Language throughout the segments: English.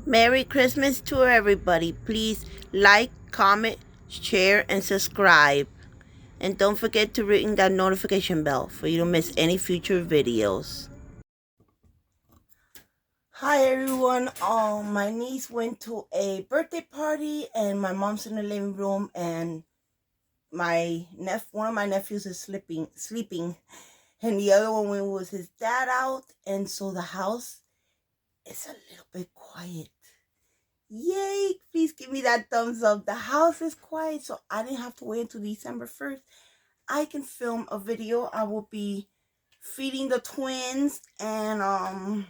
Merry Christmas to everybody. Please like, comment, share, and subscribe. And don't forget to ring that notification bell for you to miss any future videos. Hi everyone. My niece went to a birthday party and my mom's in the living room and one of my nephews is sleeping and the other one was his dad out, and so the house is a little bit quiet. Yay! Please give me that thumbs up. The house is quiet, so I didn't have to wait until December 1st. I can film a video. I will be feeding the twins and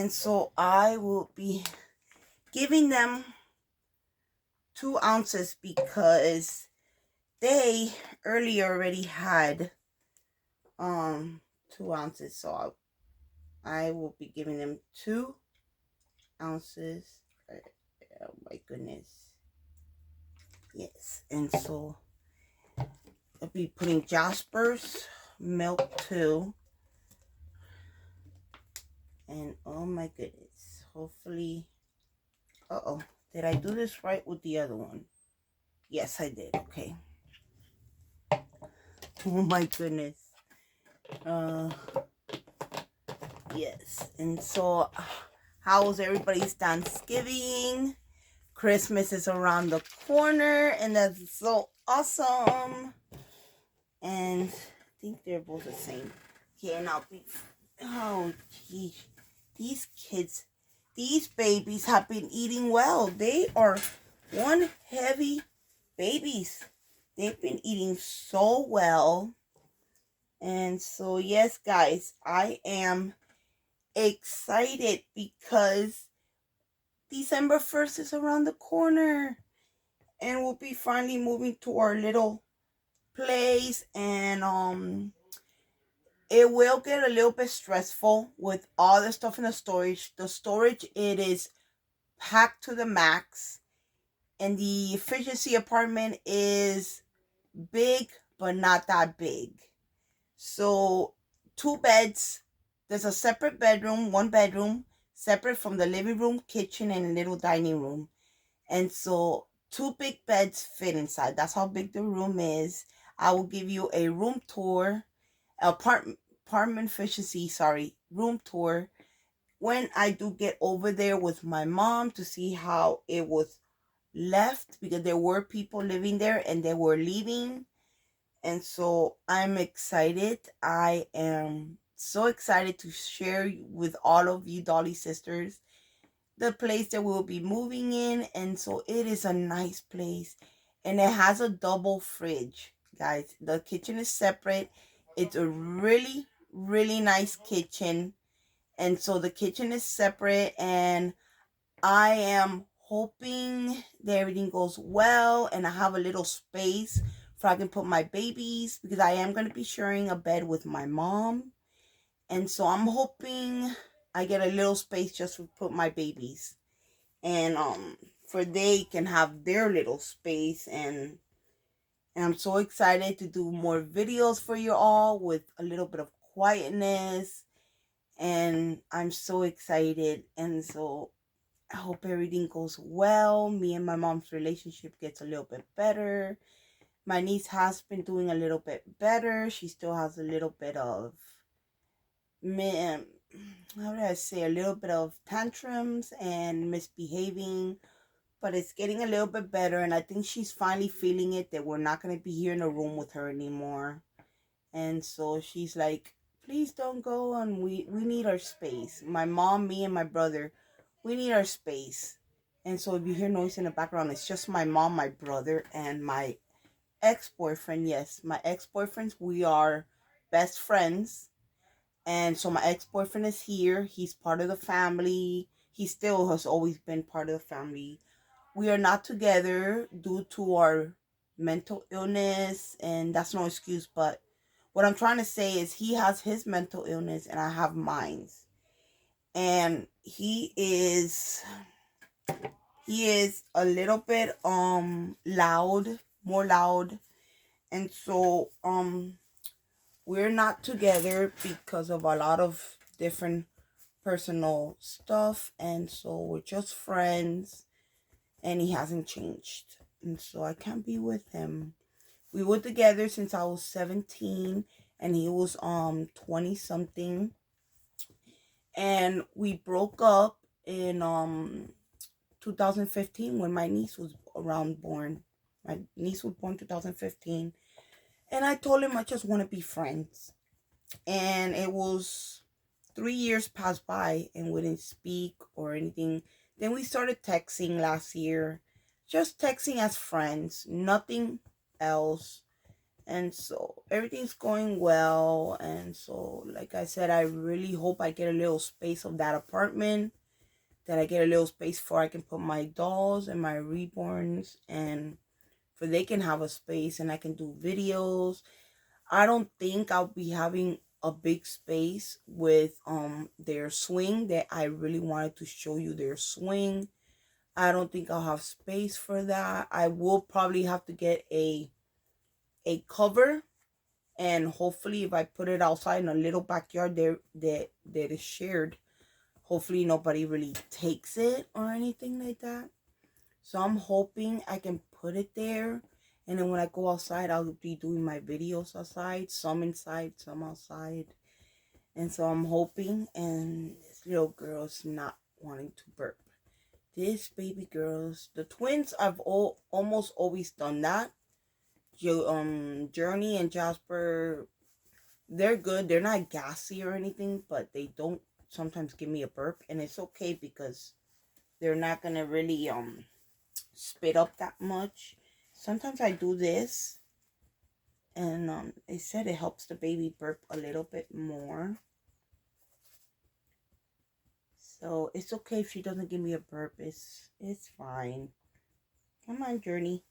so I will be giving them 2 ounces because they earlier already had 2 ounces, so I will be giving them 2 ounces. Oh my goodness. Yes, and so I'll be putting Jasper's milk too. And oh my goodness, hopefully, did I do this right with the other one? Yes, I did. Okay. Oh my goodness. Yes, and so how was everybody's Thanksgiving? Christmas is around the corner, and that's so awesome. And I think they're both the same. Okay, and I'll be, oh geez, these kids, these babies have been eating well. They are one heavy babies. They've been eating so well. And so yes, guys, I am excited because December 1st is around the corner and we'll be finally moving to our little place, and it will get a little bit stressful with all the stuff in the storage. The storage, it is packed to the max, and the efficiency apartment is big but not that big. So 2 beds, there's a separate bedroom, 1 bedroom separate from the living room, kitchen, and little dining room. And so 2 big beds fit inside. That's how big the room is. I will give you a room tour, apartment efficiency, room tour when I do get over there with my mom to see how it was left, because there were people living there and they were leaving. And so I'm excited. I am so excited to share with all of you Dolly sisters the place that we'll be moving in. And so it is a nice place, and it has a double fridge, guys. The kitchen is separate. It's a really, really nice kitchen, and so the kitchen is separate, and I am hoping that everything goes well and I have a little space for I can put my babies, because I am going to be sharing a bed with my mom. And so I'm hoping I get a little space just to put my babies, and for they can have their little space. And I'm so excited to do more videos for you all with a little bit of quietness, and I'm so excited. And so I hope everything goes well. Me and my mom's relationship gets a little bit better. My niece has been doing a little bit better. She still has a little bit of, how do I say, a little bit of tantrums and misbehaving, but it's getting a little bit better. And I think she's finally feeling it, that we're not going to be here in a room with her anymore. And so she's like, please don't go, and we need our space. My mom, me, and my brother, we need our space. And so if you hear noise in the background, it's just my mom, my brother, and my ex-boyfriend. Yes, my ex-boyfriends, we are best friends. And so my ex-boyfriend is here. He's part of the family. He still has always been part of the family. We are not together due to our mental illness, and that's no excuse, but what I'm trying to say is he has his mental illness and I have mine. And he is a little bit loud, more loud. And so we're not together because of a lot of different personal stuff, and so we're just friends, and he hasn't changed, and so I can't be with him. We were together since I was 17 and he was 20 something, and we broke up in 2015 when my niece was around born. My niece was born 2015, and I told him I just want to be friends. And it was 3 years passed by and we didn't speak or anything. Then we started texting last year, just texting as friends, nothing else. And so everything's going well. And so, like I said, I really hope I get a little space of that apartment, that I get a little space for I can put my dolls and my reborns, and for they can have a space and I can do videos. I don't think I'll be having a big space with their swing that I really wanted to show you their swing. I don't think I'll have space for that. I will probably have to get a cover, and hopefully if I put it outside in a little backyard there that is shared, hopefully nobody really takes it or anything like that. So I'm hoping I can put it there, and then when I go outside I'll be doing my videos outside, some inside, some outside. And so I'm hoping. And this little girl's not wanting to burp. This baby girl's, the twins, I've almost always done that. Journey and Jasper, they're good. They're not gassy or anything, but they don't sometimes give me a burp, and it's okay because they're not gonna really spit up that much. Sometimes I do this, and it said it helps the baby burp a little bit more. So it's okay if she doesn't give me a burp. It's fine. Come on, Journey.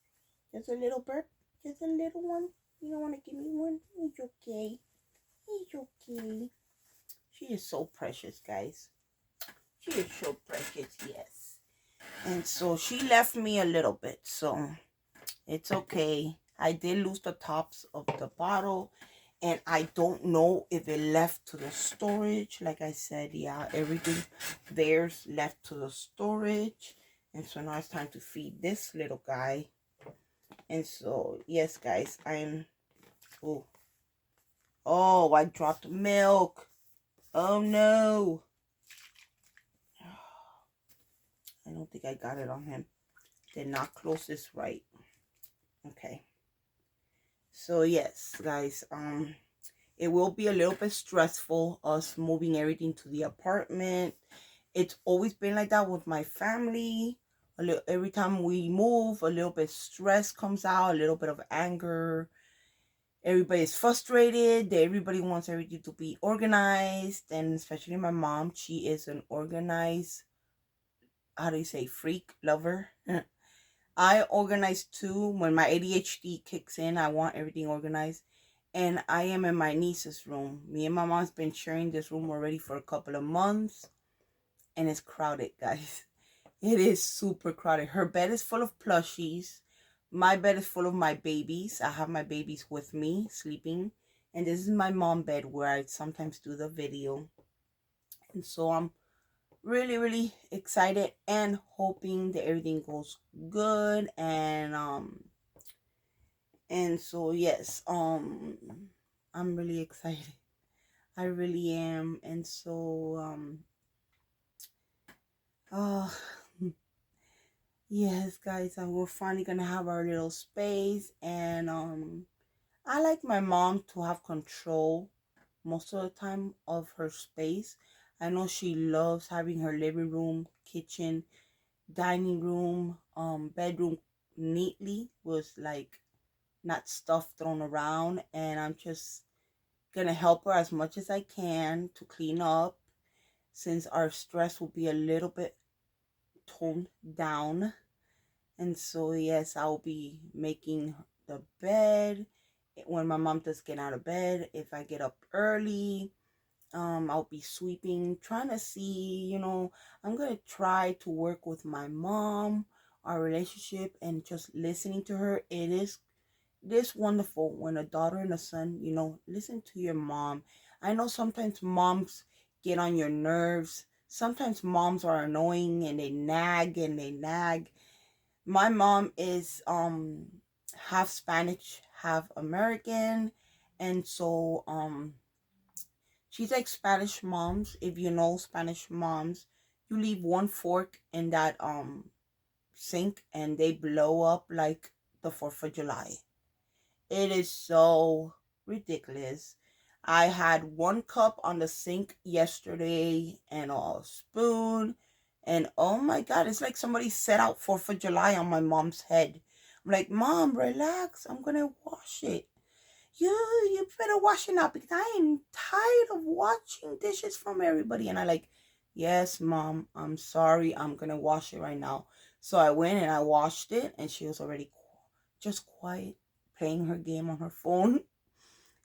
Just a little burp. Just a little one. You don't want to give me one? It's okay. It's okay. She is so precious, guys. She is so precious, yes. And so she left me a little bit, so it's okay. I did lose the tops of the bottle, and I don't know if it left to the storage. Like I said, yeah, everything there's left to the storage. And so now it's time to feed this little guy. And so, yes, guys, oh, I dropped milk. Oh, no. I don't think I got it on him. Did not close this right. Okay. So, yes, guys, it will be a little bit stressful, us moving everything to the apartment. It's always been like that with my family. Every time we move, a little bit of stress comes out, a little bit of anger. Everybody's frustrated. Everybody wants everything to be organized, and especially my mom. She is an organized, how do you say, freak lover. I organize too. When my ADHD kicks in, I want everything organized. And I am in my niece's room. Me and my mom's been sharing this room already for a couple of months. And it's crowded, guys. It is super crowded. Her bed is full of plushies. My bed is full of my babies. I have my babies with me, sleeping. And this is my mom bed where I sometimes do the video. And so I'm really, really excited and hoping that everything goes good. And so, yes, I'm really excited. I really am. And so, oh, yes, guys, we're finally gonna have our little space. And I like my mom to have control most of the time of her space. I know she loves having her living room, kitchen, dining room, bedroom neatly, with like not stuff thrown around. And I'm just gonna help her as much as I can to clean up, since our stress will be a little bit toned down. And so, yes, I'll be making the bed when my mom does get out of bed. If I get up early, I'll be sweeping, trying to see, I'm going to try to work with my mom, our relationship, and just listening to her. It is wonderful when a daughter and a son, listen to your mom. I know sometimes moms get on your nerves. Sometimes moms are annoying and they nag and they nag. My mom is half Spanish, half American, and so she's like Spanish moms. If you know Spanish moms, you leave one fork in that sink and they blow up like the 4th of July. It is so ridiculous. I had one cup on the sink yesterday and a spoon, and oh my god, it's like somebody set out 4th of July on my mom's head. I'm like, Mom, relax. I'm gonna wash it. You better wash it now because I am tired of watching dishes from everybody. And I like, yes, Mom, I'm sorry. I'm gonna wash it right now. So I went and I washed it, and she was already just quiet, playing her game on her phone.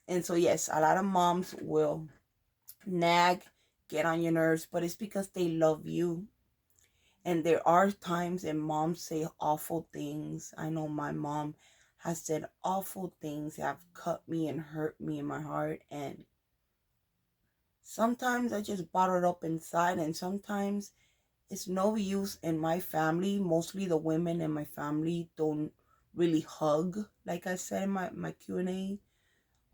And so yes, a lot of moms will nag, get on your nerves, but it's because they love you. And there are times that moms say awful things. I know my mom has said awful things that have cut me and hurt me in my heart. And sometimes I just bottle it up inside, and sometimes it's no use. In my family, mostly the women in my family don't really hug. Like I said in my Q&A,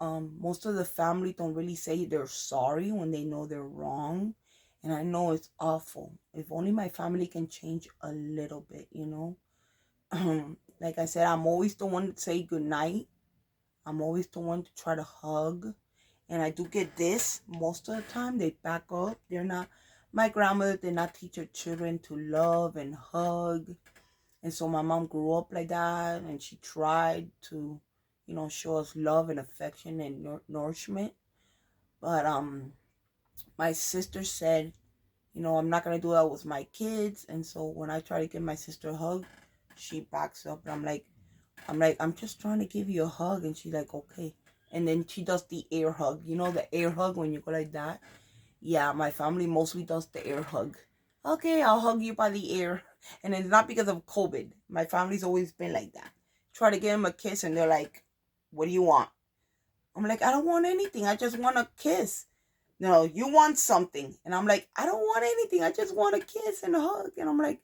most of the family don't really say they're sorry when they know they're wrong. And I know it's awful. If only my family can change a little bit, you know. Like I said, I'm always the one to say goodnight. I'm always the one to try to hug. And I do get this most of the time. They back up. They're not, my grandmother did not teach her children to love and hug. And so my mom grew up like that, and she tried to, you know, show us love and affection and nourishment. But my sister said, you know, I'm not gonna do that with my kids. And so when I try to give my sister a hug, she backs up, and I'm just trying to give you a hug, and she's like, okay. And then she does the air hug. You know the air hug when you go like that? Yeah, my family mostly does the air hug. Okay, I'll hug you by the ear. And it's not because of COVID. My family's always been like that. Try to give them a kiss and they're like, what do you want? I'm like, I don't want anything. I just want a kiss. No, you want something. And I'm like, I don't want anything. I just want a kiss and a hug. And I'm like,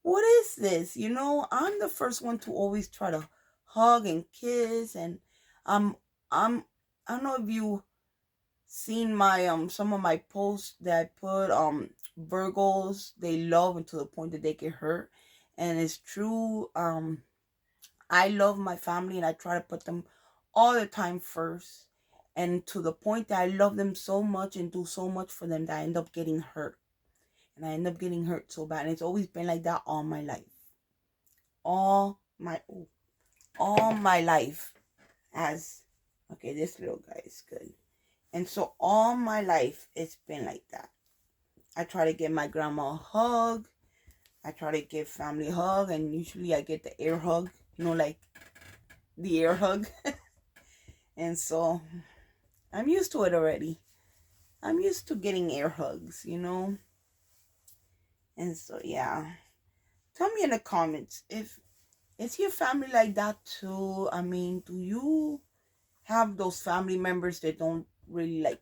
what is this? You know, I'm the first one to always try to hug and kiss. And I'm, I'm, I don't know if you seen my some of my posts that I put. Virgos, they love and to the point that they get hurt, and it's true. I love my family and I try to put them all the time first, and to the point that I love them so much and do so much for them that I end up getting hurt, and I end up getting hurt so bad. And it's always been like that all my life, all my all my life. As okay, this little guy is good. And so all my life, it's been like that. I try to give my grandma a hug. I try to give family a hug. And usually I get the air hug. You know, like the air hug. And so I'm used to it already. I'm used to getting air hugs, you know. And so, yeah. Tell me in the comments if is your family like that too? I mean, do you have those family members that don't really like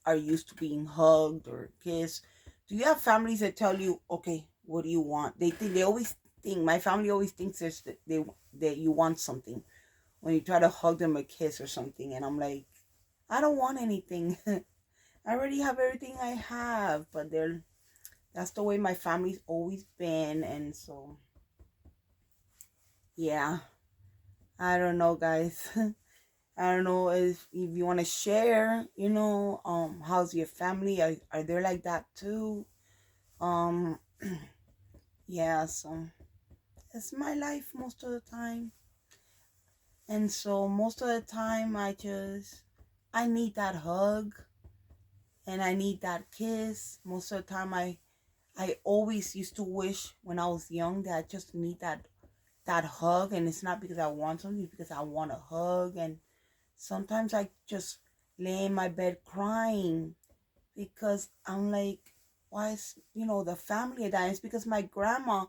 are used to being hugged or kissed? Do you have families that tell you, okay, what do you want? They always think, my family always thinks that you want something when you try to hug them or kiss or something. And I'm like, I don't want anything. I already have everything I have. But that's the way my family's always been. And so yeah, I don't know, guys. I don't know if you want to share, you know, how's your family? Are they like that too? Um, yeah, so it's my life most of the time. And so most of the time I need that hug and I need that kiss. Most of the time I always used to wish when I was young that I just need that hug, and it's not because I want something, it's because I want a hug. And sometimes I just lay in my bed crying because I'm like, why is, you know, the family dying? It's because my grandma,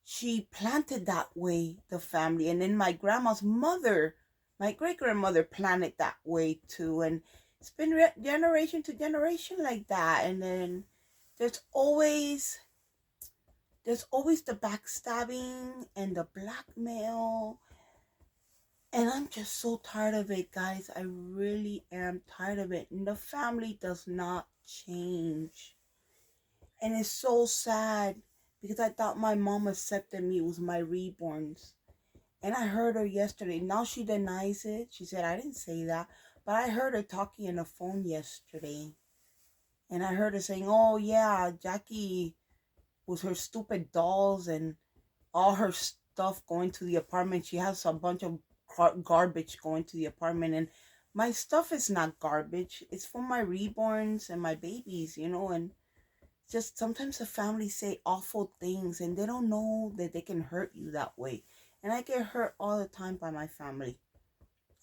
she planted that way, the family. And then my grandma's mother, my great grandmother planted that way too. And it's been generation to generation like that. And then there's always the backstabbing and the blackmail. And I'm just so tired of it, guys. I really am tired of it. And the family does not change. And it's so sad because I thought my mom accepted me. It was my reborns. And I heard her yesterday. Now she denies it. She said, I didn't say that. But I heard her talking on the phone yesterday. And I heard her saying, oh, yeah, Jackie was her stupid dolls and all her stuff going to the apartment. She has a bunch of garbage going to the apartment. And my stuff is not garbage. It's for my reborns and my babies, you know. And just sometimes the family say awful things and they don't know that they can hurt you that way. And I get hurt all the time by my family.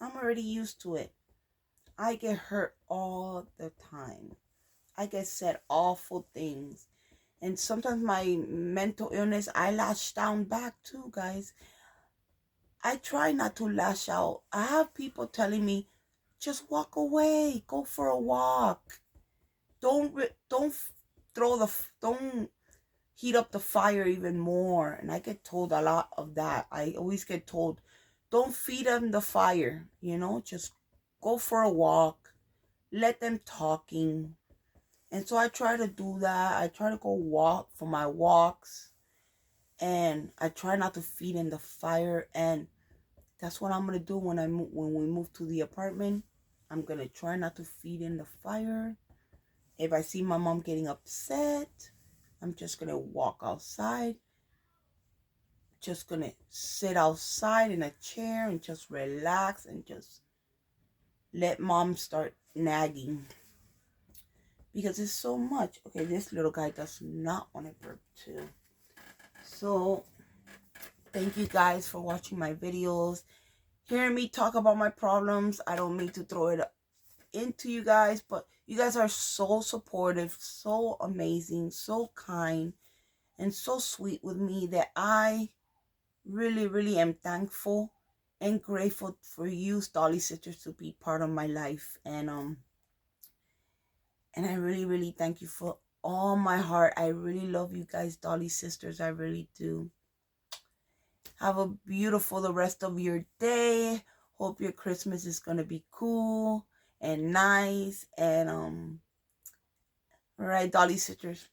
I'm already used to it. I get hurt all the time. I get said awful things. And sometimes my mental illness, I lash down back too, guys. I try not to lash out. I have people telling me, just walk away, go for a walk. Don't don't heat up the fire even more. And I get told a lot of that. I always get told, don't feed them the fire, you know, just go for a walk, let them talking. And so I try to do that. I try to go walk for my walks, and I try not to feed in the fire. And that's what I'm gonna do when when we move to the apartment. I'm gonna try not to feed in the fire. If I see my mom getting upset, I'm just gonna walk outside. Just gonna sit outside in a chair and just relax and just let mom start nagging. Because it's so much. Okay, this little guy does not want to burp too. So, thank you guys for watching my videos. Hearing me talk about my problems. I don't mean to throw it into you guys, but you guys are so supportive, so amazing, so kind, and so sweet with me that I really, really am thankful and grateful for you, Dolly Sisters, to be part of my life. And I really, really thank you for all my heart. I really love you guys, Dolly Sisters. I really do. Have a beautiful the rest of your day. Hope your Christmas is gonna be cool and nice. And all right, Dolly Sisters.